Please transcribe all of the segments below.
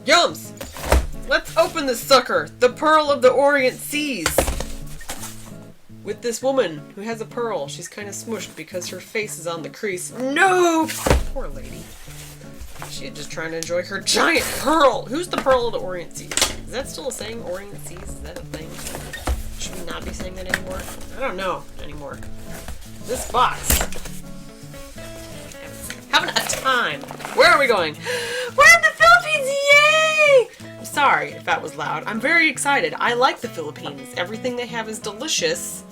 Yums! Let's open this sucker! The Pearl of the Orient Seas! With this woman who has a pearl. She's kind of smushed because her face is on the crease. No! Poor lady. She's just trying to enjoy her giant pearl. Who's the Pearl of the Orient Seas? Is that still a saying? Orient Seas? Is that a thing? Should we not be saying that anymore? I don't know anymore. This box. Having a time. Where are we going? We're in the Philippines! Yay! I'm sorry if that was loud. I'm very excited. I like the Philippines. Everything they have is delicious.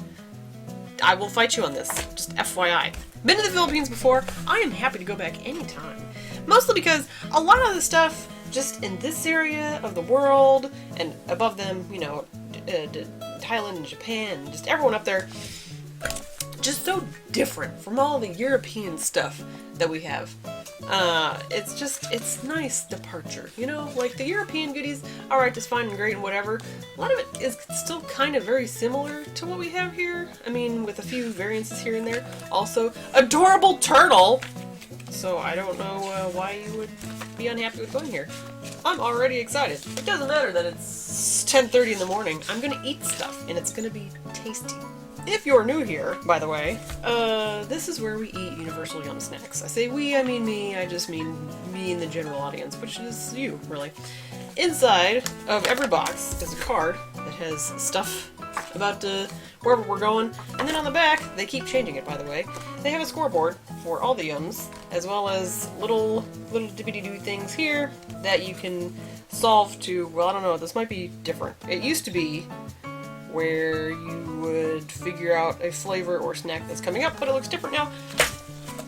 I will fight you on this. Just FYI. Been to the Philippines before. I am happy to go back anytime. Mostly because a lot of the stuff just in this area of the world and above them, you know, Thailand and Japan, just everyone up there, just so different from all the European stuff that we have. It's nice departure, you know? Like, the European goodies, alright, just fine and great and whatever. A lot of it is still kind of very similar to what we have here. I mean, with a few variances here and there. Also, adorable turtle! So I don't know why you would be unhappy with going here. I'm already excited. It doesn't matter that it's 10:30 in the morning. I'm gonna eat stuff, and it's gonna be tasty. If you're new here, by the way, this is where we eat Universal Yum Snacks. I say we, I mean me, I just mean me and the general audience, which is you, really. Inside of every box is a card that has stuff about wherever we're going, and then on the back, they keep changing it, by the way, they have a scoreboard for all the yums, as well as little dibbity-doo things here that you can solve to, well, I don't know, this might be different. It used to be where you would figure out a flavor or snack that's coming up, but it looks different now.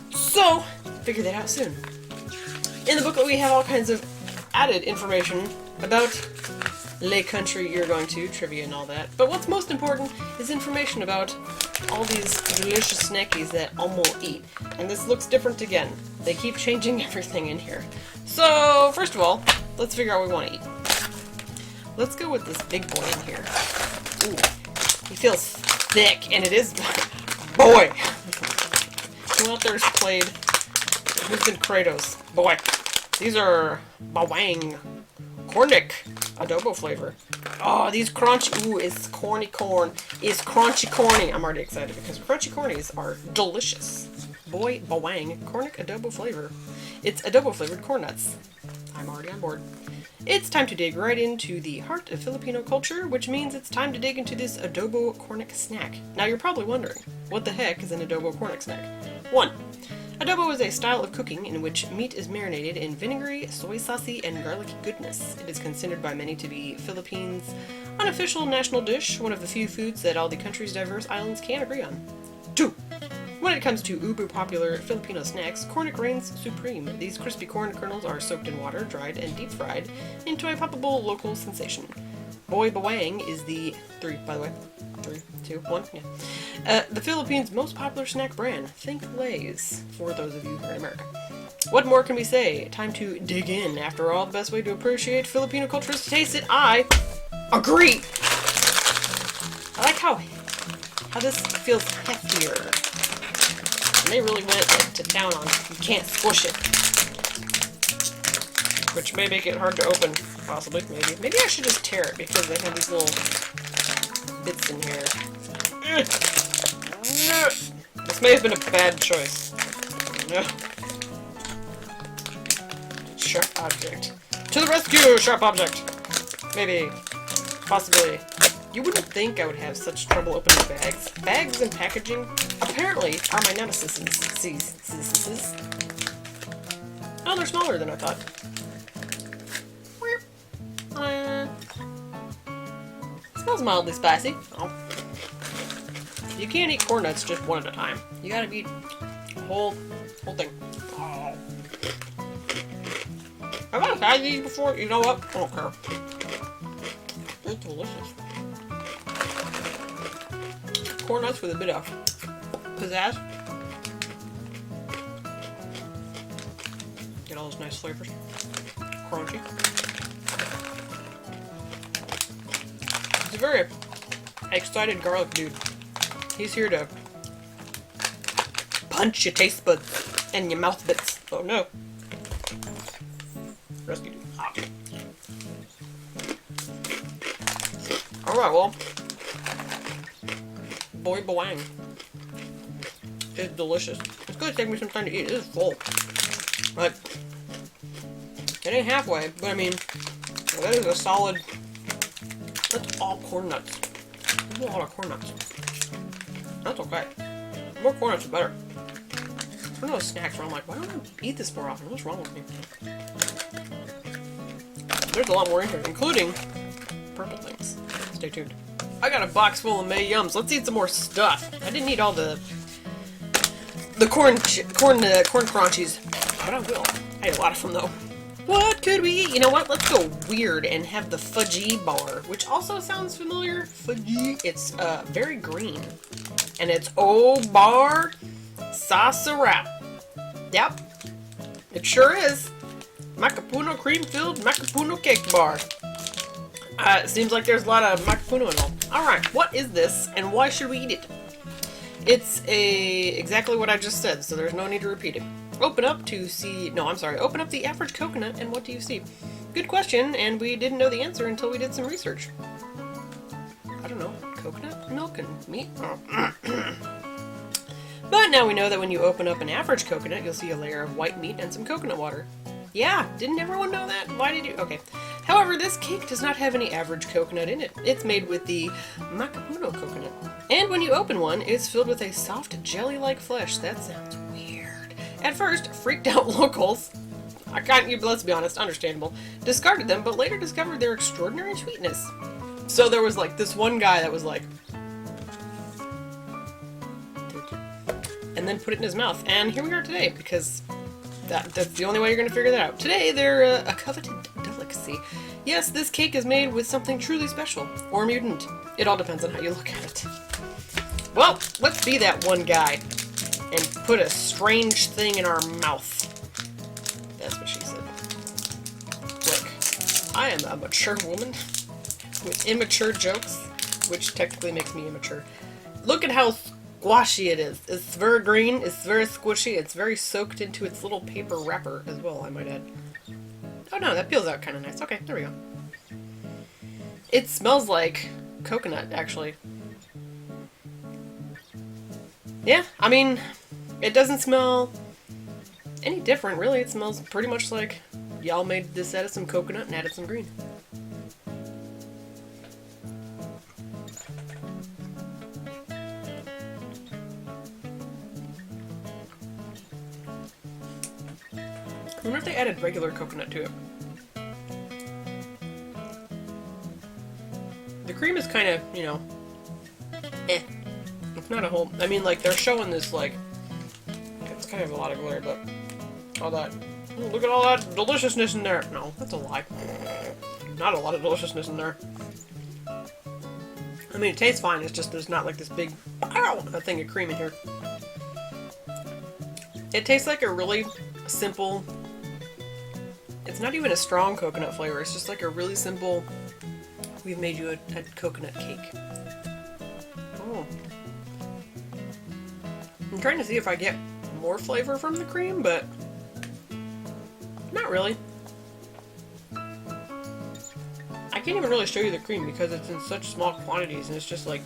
So, figure that out soon. In the booklet we have all kinds of added information about the country you're going to, trivia and all that. But what's most important is information about all these delicious snackies that Omo will eat. And this looks different again. They keep changing everything in here. So, first of all, let's figure out what we want to eat. Let's go with this big boy in here. Ooh, he feels thick, and it is... Boy! Who out there's played... Who's been Kratos? Boy. These are Bawang Cornick Adobo Flavor. Oh, these crunchy... Ooh, it's corny corn. It's crunchy corny. I'm already excited because crunchy cornies are delicious. Boy, Bawang Cornick Adobo Flavor. It's adobo flavored corn nuts. I'm already on board. It's time to dig right into the heart of Filipino culture, which means it's time to dig into this adobo cornic snack. Now you're probably wondering, what the heck is an adobo cornic snack? 1. Adobo is a style of cooking in which meat is marinated in vinegary, soy saucy, and garlicky goodness. It is considered by many to be Philippines' unofficial national dish, one of the few foods that all the country's diverse islands can agree on. 2. When it comes to uber popular Filipino snacks, cornic reigns supreme. These crispy corn kernels are soaked in water, dried, and deep fried into a poppable local sensation. Boy Bawang is the 3, by the way. 3, 2, 1, yeah. The Philippines' most popular snack brand. Think Lay's, for those of you here in America. What more can we say? Time to dig in. After all, the best way to appreciate Filipino culture is to taste it. I agree! I like how this feels heftier. They really went to town on you can't squish it. Which may make it hard to open, possibly, maybe. Maybe I should just tear it because they have these little bits in here. This may have been a bad choice. No. Sharp object. To the rescue, sharp object! Maybe. Possibly. You wouldn't think I would have such trouble opening bags. Bags and packaging, apparently, are my nemesis. Oh, they're smaller than I thought. Smells mildly spicy. Oh. You can't eat corn nuts just one at a time. You gotta eat the whole thing. Oh. Have I had these before? You know what? I don't care. They're delicious. Corn nuts with a bit of pizzazz. Get all those nice flavors. Crunchy. He's a very excited garlic dude. He's here to punch your taste buds and your mouth bits. Oh no. Rescue. Alright, well. Boy Bawang. It's delicious. It's gonna take me some time to eat. It is full. But it ain't halfway. But I mean, that is a solid. That's all corn nuts. There's a lot of corn nuts. That's okay. The more corn nuts, the better. It's one of those snacks where I'm like, why don't I eat this more often? What's wrong with me? There's a lot more in here, including purple things. Stay tuned. I got a box full of May Yums. Let's eat some more stuff. I didn't eat all the corn crunchies, but I will. I ate a lot of them though. What could we eat? You know what? Let's go weird and have the Fudgy Bar, which also sounds familiar. Fudgy. It's very green, and it's bar sauce-a-wrap. Yep, it sure is. Macapuno cream-filled Macapuno cake bar. It seems like there's a lot of Macapuno involved. Alright, what is this, and why should we eat it? It's exactly what I just said, so there's no need to repeat it. Open up the average coconut, and what do you see? Good question, and we didn't know the answer until we did some research. I don't know, coconut, milk, and meat? But now we know that when you open up an average coconut, you'll see a layer of white meat and some coconut water. Yeah, didn't everyone know that? Why did you? Okay. However, this cake does not have any average coconut in it. It's made with the Macapuno coconut. And when you open one, it's filled with a soft jelly-like flesh. That sounds weird. At first, freaked out locals, let's be honest, understandable, discarded them, but later discovered their extraordinary sweetness. So there was like this one guy that was like, and then put it in his mouth. And here we are today, because that's the only way you're going to figure that out. Today, they're a coveted delicacy. Yes, this cake is made with something truly special, or mutant. It all depends on how you look at it. Well, let's be that one guy, and put a strange thing in our mouth. That's what she said. Look, I am a mature woman with immature jokes, which technically makes me immature. Look at how squashy it is. It's very green, it's very squishy, it's very soaked into its little paper wrapper as well, I might add. Oh no, that peels out kind of nice. Okay, there we go. It smells like coconut, actually. Yeah, I mean, it doesn't smell any different, really. It smells pretty much like y'all made this out of some coconut and added some green. I wonder if they added regular coconut to it. The cream is kind of, you know, It's not a whole... I mean, like, they're showing this, like... It's kind of a lot of glare, but... All that... Oh, look at all that deliciousness in there! No, that's a lie. Not a lot of deliciousness in there. I mean, it tastes fine, it's just there's not, like, this big... a thing of cream in here. It tastes like a really simple... It's not even a strong coconut flavor, it's just like a really simple... We've made you a coconut cake. Oh. I'm trying to see if I get more flavor from the cream, but... Not really. I can't even really show you the cream because it's in such small quantities and it's just like...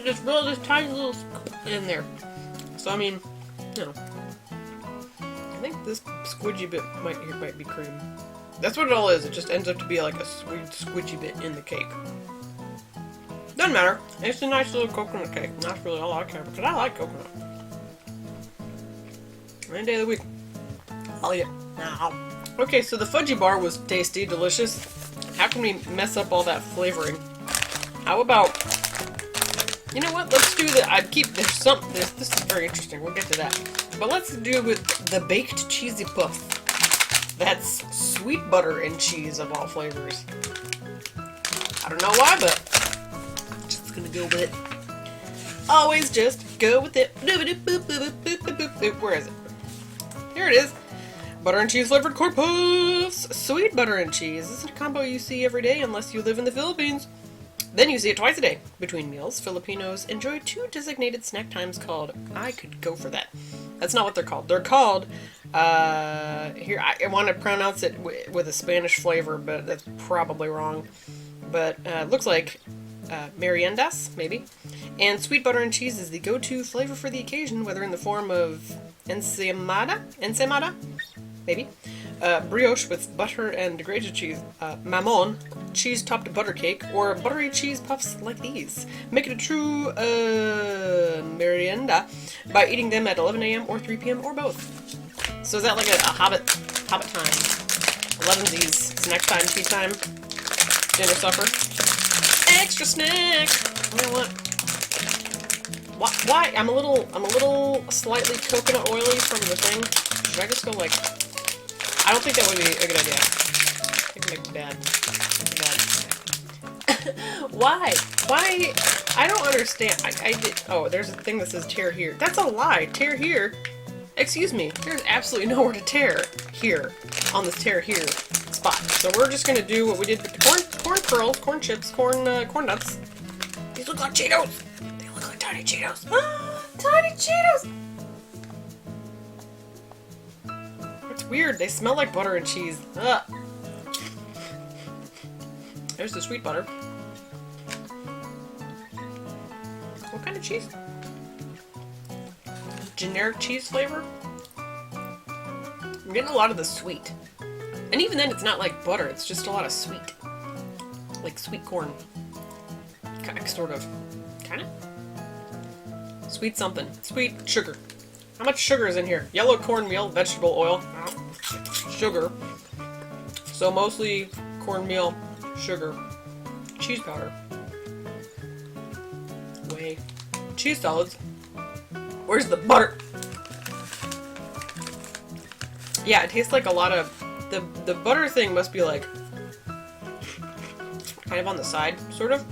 Just tiny little scoop in there. So, I mean, you know. I think this squidgy bit might be cream. That's what it all is. It just ends up to be like a sweet squidgy bit in the cake. Doesn't matter. It's a nice little coconut cake. And that's really all I care because I like coconut. Any day of the week. I'll eat it now. Okay, so the Fudgy Bar was tasty, delicious. How can we mess up all that flavoring? How about... You know what? Let's do the... There's something... This is very interesting. We'll get to that. But let's do with the baked cheesy puff. That's sweet butter and cheese of all flavors. I don't know why, but just gonna go with it. Always just go with it. Where is it? Here it is. Butter and cheese flavored corn puffs. Sweet butter and cheese. This is a combo you see every day unless you live in the Philippines. Then you see it twice a day. Between meals, Filipinos enjoy two designated snack times called I Could Go For That. That's not what they're called. They're called, here, I want to pronounce it with a Spanish flavor, but that's probably wrong. But it looks like meriendas, maybe. And sweet butter and cheese is the go-to flavor for the occasion, whether in the form of ensaimada, maybe. Brioche with butter and grated cheese. Mamon, cheese-topped butter cake, or buttery cheese puffs like these. Make it a true merienda by eating them at 11 a.m. or 3 p.m. or both. So is that like a hobbit time? 11sies, snack time, tea time, dinner, supper. Extra snack! What do I want? Why? I'm a little slightly coconut oily from the thing. Should I just go like... I don't think that would be a good idea. I think it might be bad. Why? Why? I don't understand. I did... Oh, there's a thing that says tear here. That's a lie. Tear here? Excuse me. There's absolutely nowhere to tear here on this tear here spot. So we're just gonna do what we did with the corn kernels, corn chips, corn nuts. These look like Cheetos. They look like tiny Cheetos. Tiny Cheetos! It's weird. They smell like butter and cheese. Ugh. There's the sweet butter. What kind of cheese? Generic cheese flavor? I'm getting a lot of the sweet. And even then, it's not like butter. It's just a lot of sweet. Like sweet corn. Sort of. Kind of? Sweet something. Sweet sugar. How much sugar is in here? Yellow cornmeal, vegetable oil, sugar. So mostly cornmeal, sugar, cheese powder, whey, cheese solids. Where's the butter? Yeah, it tastes like a lot of the butter thing must be like kind of on the side, sort of,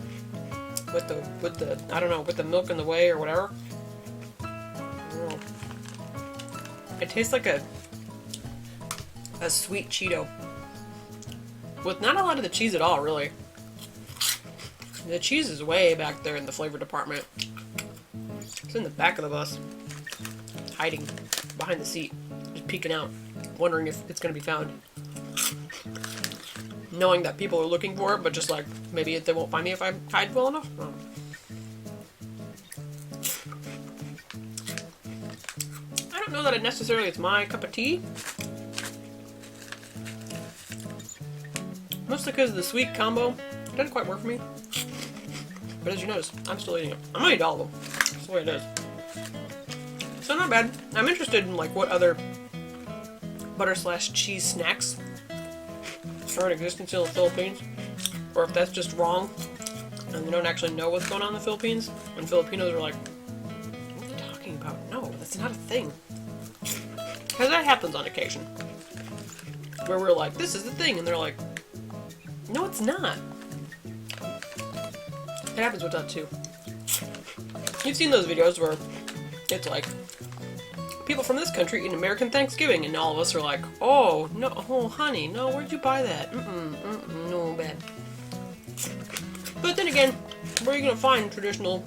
with the I don't know, with the milk and the whey or whatever. It tastes like a sweet Cheeto with not a lot of the cheese at all, really. The cheese is way back there in the flavor department. It's in the back of the bus, hiding behind the seat, just peeking out, wondering if it's going to be found. Knowing that people are looking for it, but just like, maybe they won't find me if I hide well enough. Oh. I don't know that it necessarily is my cup of tea. Mostly because of the sweet combo. It doesn't quite work for me. But as you notice, I'm still eating it. I'm gonna eat all of them. That's the way it is. So not bad. I'm interested in like what other butter/cheese snacks are in existence in the Philippines. Or if that's just wrong and they don't actually know what's going on in the Philippines. And Filipinos are like, what are you talking about? No, that's not a thing. Because that happens on occasion. Where we're like, this is the thing, and they're like, no, it's not. It happens with that too. You've seen those videos where it's like, people from this country eat American Thanksgiving, and all of us are like, oh, no, oh, honey, no, where'd you buy that? No, bad. But then again, where are you gonna find traditional,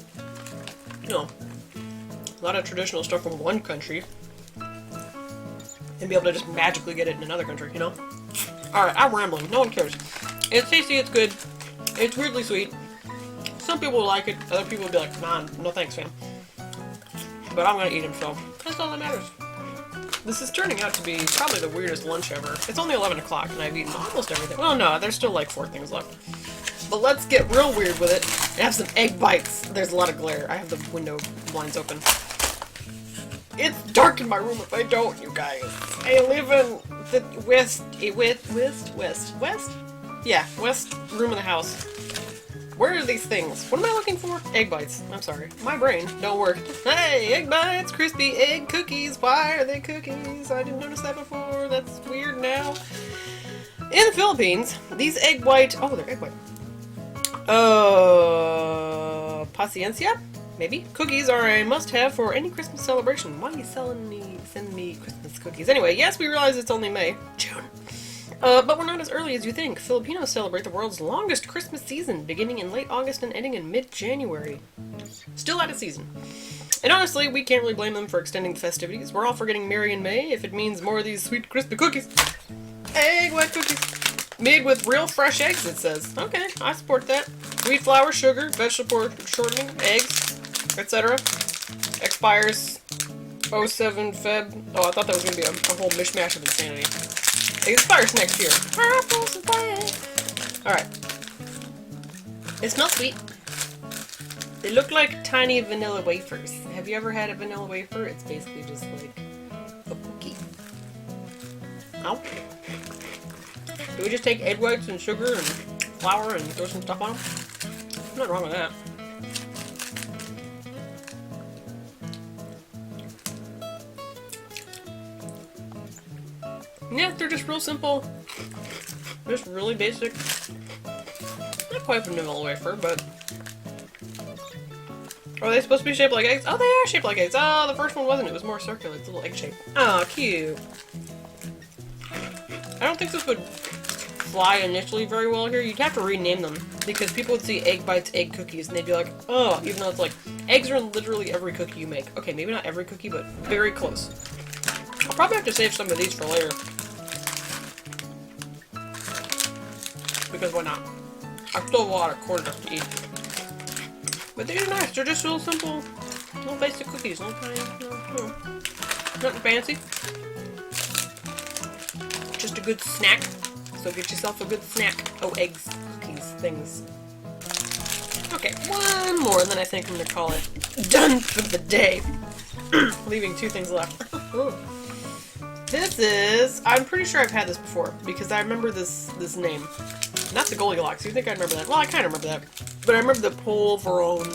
you know, a lot of traditional stuff from one country, and be able to just magically get it in another country, you know? Alright, I'm rambling. No one cares. It's tasty, it's good. It's weirdly sweet. Some people will like it, other people will be like, nah, no thanks, fam. But I'm gonna eat them, so that's all that matters. This is turning out to be probably the weirdest lunch ever. It's only 11 o'clock and I've eaten almost everything. Well, no, there's still like 4 things left. But let's get real weird with it and have some egg bites. There's a lot of glare. I have the window blinds open. It's dark in my room if I don't, you guys. I live in the west? Yeah, west room of the house. Where are these things? What am I looking for? Egg bites. I'm sorry. My brain don't work. Hey, egg bites, crispy egg cookies. Why are they cookies? I didn't notice that before. That's weird now. In the Philippines, these egg white... Oh, they're egg white. Paciencia? Maybe. Cookies are a must-have for any Christmas celebration. Why are you sending me Christmas cookies? Anyway, yes, we realize it's only May. June. But we're not as early as you think. Filipinos celebrate the world's longest Christmas season, beginning in late August and ending in mid-January. Still out of season. And honestly, we can't really blame them for extending the festivities. We're all for getting merry in May if it means more of these sweet, crispy cookies. Egg white cookies. Made with real fresh eggs, it says. Okay, I support that. Wheat flour, sugar, vegetable shortening, eggs, etc. Expires 07 Feb. Oh, I thought that was going to be a whole mishmash of insanity. It expires next year. Alright. It smells sweet. They look like tiny vanilla wafers. Have you ever had a vanilla wafer? It's basically just like a cookie. Ow. Do we just take egg whites and sugar and flour and throw some stuff on them? Nothing wrong with that. Yeah, they're just real simple. Just really basic. Not quite vanilla wafer, but... Are they supposed to be shaped like eggs? Oh, they are shaped like eggs. Oh, the first one wasn't. It was more circular. It's a little egg shape. Oh, cute. I don't think this would fly initially very well here. You'd have to rename them because people would see egg bites, egg cookies, and they'd be like, oh, even though it's like, eggs are in literally every cookie you make. Okay, maybe not every cookie, but very close. I'll probably have to save some of these for later. Because why not? I still have a lot of corn left to eat. But they're nice. They're just real simple, little basic cookies. Nothing fancy. Just a good snack. So get yourself a good snack. Oh, eggs, cookies, things. Okay, one more, and then I think I'm gonna call it done for the day. Leaving two things left. This is... I'm pretty sure I've had this before, because I remember this name. Not the Goldilocks. You think I remember that? Well, I kind of remember that. But I remember the Polvoron,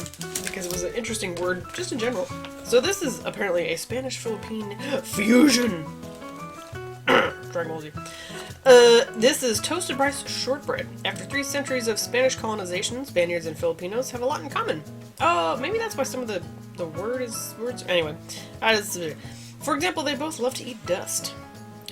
because it was an interesting word, just in general. So this is apparently a Spanish-Philippine fusion. Dragon Ball Z. This is toasted rice shortbread. After 3 centuries of Spanish colonization, Spaniards and Filipinos have a lot in common. Oh, maybe that's why some of the words... Anyway. For example, they both love to eat dust.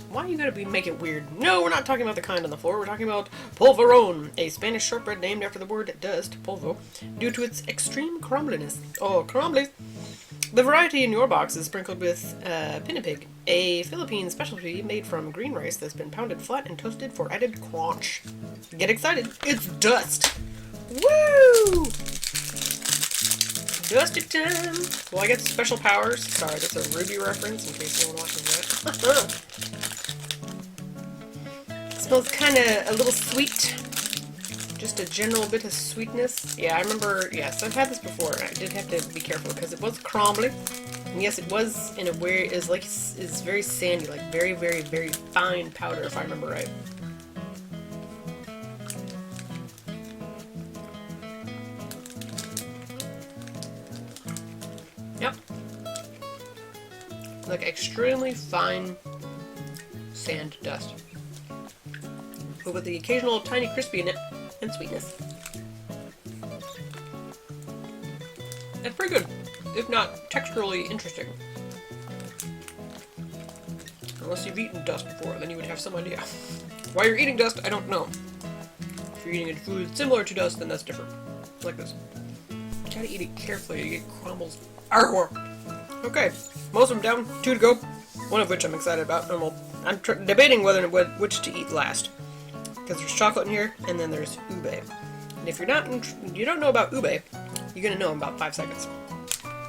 Why you gotta make it weird? No, we're not talking about the kind on the floor. We're talking about polvoron, a Spanish shortbread named after the word dust, polvo, due to its extreme crumbliness. Oh, crumbly! The variety in your box is sprinkled with pinipig, a Philippine specialty made from green rice that's been pounded flat and toasted for added crunch. Get excited! It's dust! Woo! Dusty time! Well, I get special powers. Sorry, that's a Ruby reference in case no one watches that. Smells kind of a little sweet. Just a general bit of sweetness. Yeah, I remember, yes, I've had this before. I did have to be careful because it was crumbly. And yes, it was in a way, it's very sandy, like very, very, very fine powder, if I remember right. Yep. Like extremely fine sand dust. But with the occasional tiny crispy in it and sweetness. It's pretty good, if not texturally interesting. Unless you've eaten dust before, then you would have some idea. Why you're eating dust, I don't know. If you're eating a food similar to dust, then that's different. Like this. You gotta eat it carefully, you get crumbles. Arwhar! Okay, most of them down, 2 to go. One of which I'm excited about, and I'm debating which to eat last. Because there's chocolate in here, and then there's ube. And if you don't know about ube, you're gonna know in about 5 seconds.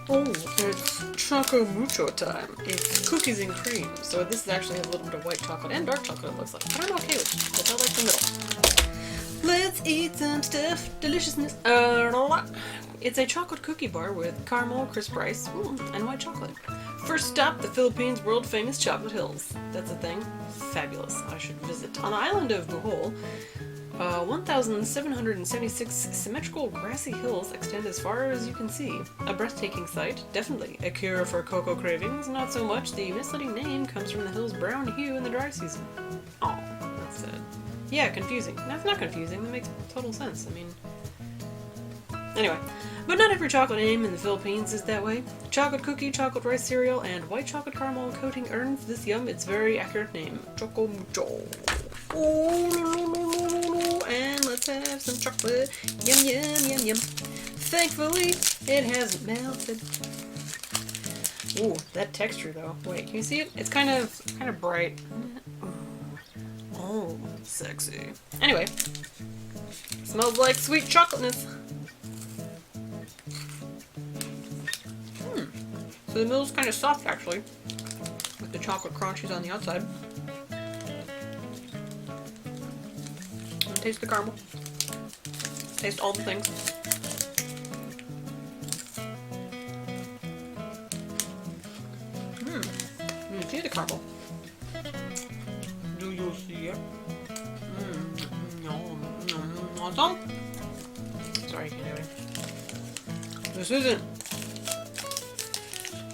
Oh, it's ChocMucho time. It's cookies and cream. So this actually has a little bit of white chocolate and dark chocolate, it looks like. But I'm okay with it, because I like the middle. Let's eat some stuff. Deliciousness. It's a chocolate cookie bar with caramel, crisp rice, and white chocolate. First stop, the Philippines' world-famous chocolate hills. That's a thing. Fabulous. I should visit. On the island of Bohol, 1,776 symmetrical grassy hills extend as far as you can see. A breathtaking sight, definitely. A cure for cocoa cravings, not so much. The misleading name comes from the hill's brown hue in the dry season. Oh, that's sad. Yeah, confusing. That's not confusing. That makes total sense. I mean, Anyway, but not every chocolate name in the Philippines is that way. Chocolate cookie, chocolate rice cereal, and white chocolate caramel coating earns this yum its very accurate name, ChocMucho. Oh, and let's have some chocolate. Yum, yum, yum, yum. Thankfully, it hasn't melted. Ooh, that texture though. Wait, can you see it? It's kind of bright. Oh, sexy. Anyway, smells like sweet chocolateness. So the mill's kind of soft actually, with the chocolate crunchies on the outside. And taste the caramel. Taste all the things. You see the caramel? Do you see it? Awesome. Sorry, I can't do it. This isn't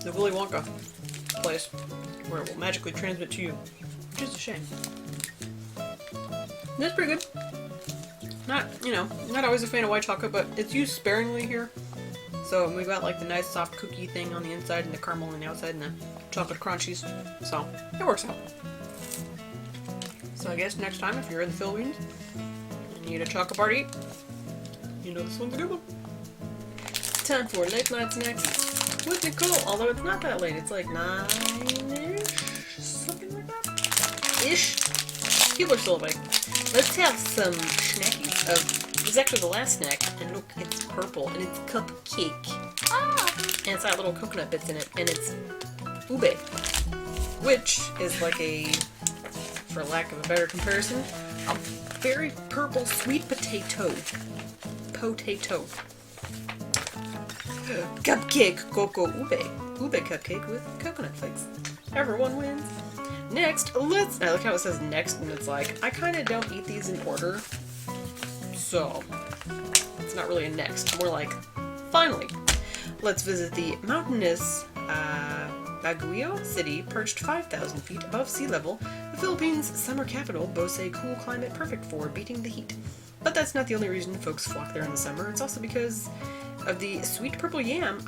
the Willy Wonka place where it will magically transmit to you, which is a shame. That's pretty good. Not, not always a fan of white chocolate, but it's used sparingly here. So we've got like the nice soft cookie thing on the inside and the caramel on the outside and the chocolate crunchies. So it works out. So I guess next time if you're in the Philippines and you need a chocolate bar to eat, you know this one's a good one. Time for late night snacks. With Nicole, although it's not that late, it's like 9-ish, something like that. Ish. People are still awake. Let's have some snackies. This is actually the last snack, and look, it's purple, and it's Cupp Keyk. And it's got little coconut bits in it, and it's ube, which is like a, for lack of a better comparison, a very purple sweet potato. Cupp Keyk Coco Ube. Ube cupcake with coconut flakes. Everyone wins. Next, I like how it says next and it's like, I kind of don't eat these in order. So, it's not really a next. More like, finally. Let's visit the mountainous Baguio City, perched 5,000 feet above sea level. The Philippines' summer capital boasts a cool climate perfect for beating the heat. But that's not the only reason folks flock there in the summer. It's also because of the sweet purple yam,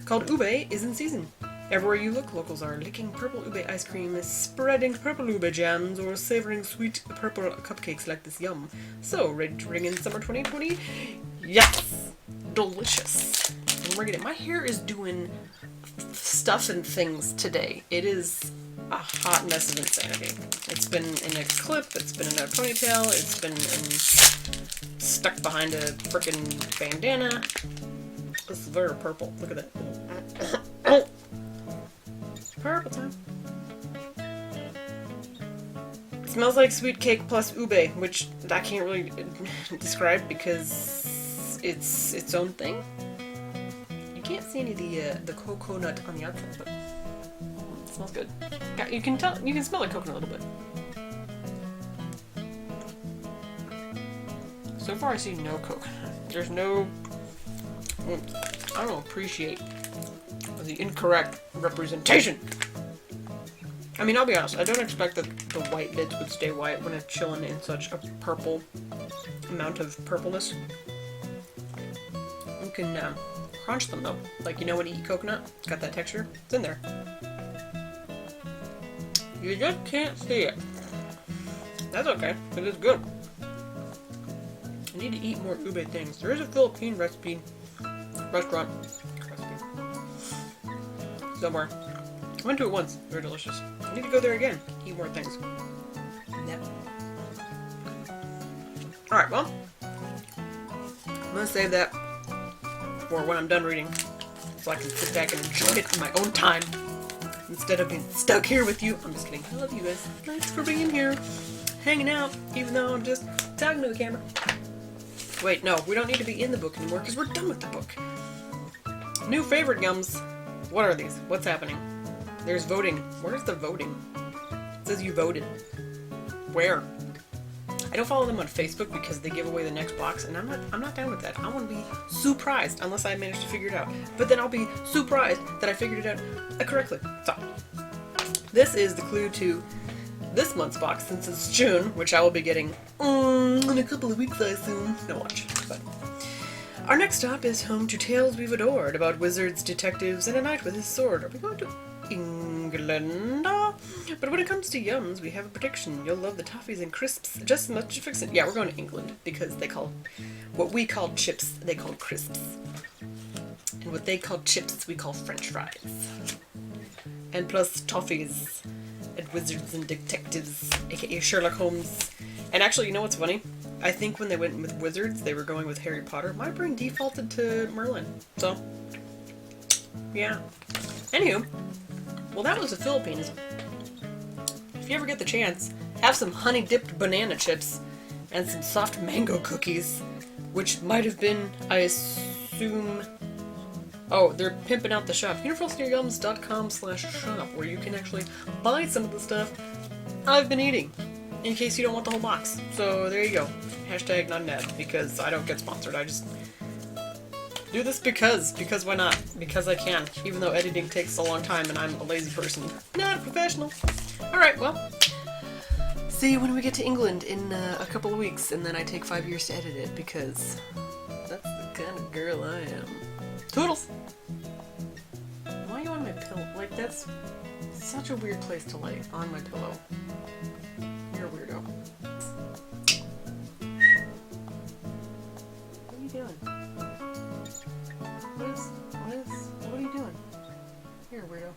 called ube, is in season. Everywhere you look, locals are licking purple ube ice cream, spreading purple ube jams, or savoring sweet purple cupcakes like this yum. So, ready to ring in summer 2020? Yes! Delicious. I'm rigging it. My hair is doing stuff and things today. It is a hot mess of insanity. It's been in a clip, it's been in a ponytail, it's been stuck behind a frickin' bandana. This is very purple. Look at that. Purple time. It smells like sweet cake plus ube, which I can't really describe because it's its own thing. You can't see any of the coconut on the outside, but it smells good. You can smell the coconut a little bit. So far I see no coconut. There's no, I don't appreciate the incorrect representation. I mean, I'll be honest, I don't expect that the white bits would stay white when it's chilling in such a purple amount of purpleness. You can crunch them though. Like, you know when you eat coconut? It's got that texture. It's in there. You just can't see it. That's okay. It is good. I need to eat more ube things. There is a Philippine restaurant somewhere. I went to it once. Very delicious. I need to go there again. Eat more things. Yep. Alright, well, I'm gonna save that for when I'm done reading, so I can sit back and enjoy it in my own time instead of being stuck here with you. I'm just kidding. I love you guys. Thanks for being here, hanging out, even though I'm just talking to the camera. Wait, no, we don't need to be in the book anymore because we're done with the book. New favorite gums. What are these? What's happening? There's voting. Where's the voting? It says you voted. Where? I don't follow them on Facebook because they give away the next box, and I'm not down with that. I want to be surprised unless I manage to figure it out. But then I'll be surprised that I figured it out correctly. So, this is the clue to this month's box since it's June, which I will be getting in a couple of weeks, I assume. No, watch. But Our next stop is home to tales we've adored about wizards, detectives, and a knight with his sword. Are we going to England? But when it comes to yums, we have a prediction. You'll love the toffees and crisps just as much as you fix it. Yeah, we're going to England because they call what we call chips, they call crisps. And what they call chips, we call French fries. And plus toffees and wizards and detectives, aka Sherlock Holmes. And actually, you know what's funny? I think when they went with wizards, they were going with Harry Potter. My brain defaulted to Merlin. So, yeah. Anywho, well, that was the Philippines. If you ever get the chance, have some honey-dipped banana chips and some soft mango cookies, which might have been, I assume... Oh, they're pimping out the shop. UniversalYums.com/shop, where you can actually buy some of the stuff I've been eating, in case you don't want the whole box. So there you go. Hashtag not an ad, because I don't get sponsored. I just do this because why not? Because I can, even though editing takes a long time and I'm a lazy person. Not a professional. Alright, well, see you when we get to England in a couple of weeks, and then I take 5 years to edit it, because that's the kind of girl I am. Toodles! Why are you on my pillow? Like, that's such a weird place to lay, on my pillow. You're a weirdo. What are you doing? What are you doing? You're a weirdo.